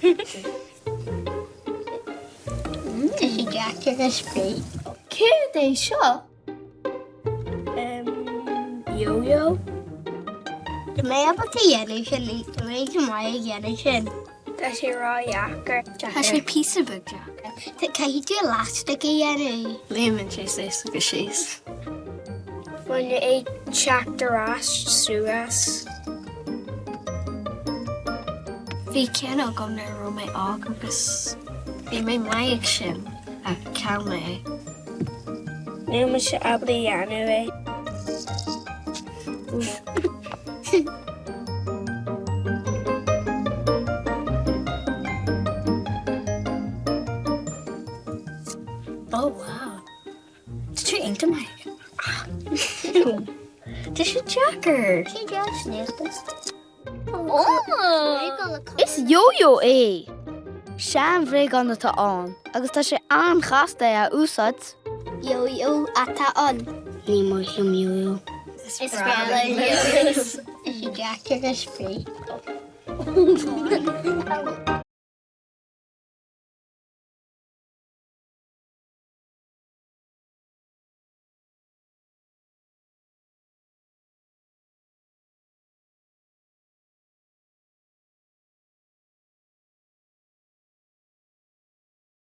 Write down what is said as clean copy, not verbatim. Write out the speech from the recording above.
Is he Jack a spray? Céirde seo? Yo-yo. May able to yellow sin may my yellow sin. Tá sé rá jacker. Tá sé písa bug Jack. Can you do elastic yellow? Léman sé sé go síos. When you ate chapterás suas. Bhí ceanna gom na ro mé ág agus bhí mé maiag sin a ceall mé. Nu mu se abli anu Oh wow. Did you eat them? Did you Jacker? She just sniffed us. Is yo-yo é. Sean bhré gan atá an, agus tá sé anchasta a úsad. Yo-yo ata on. Ní more some yo-yo. It's Is he Jack a spray?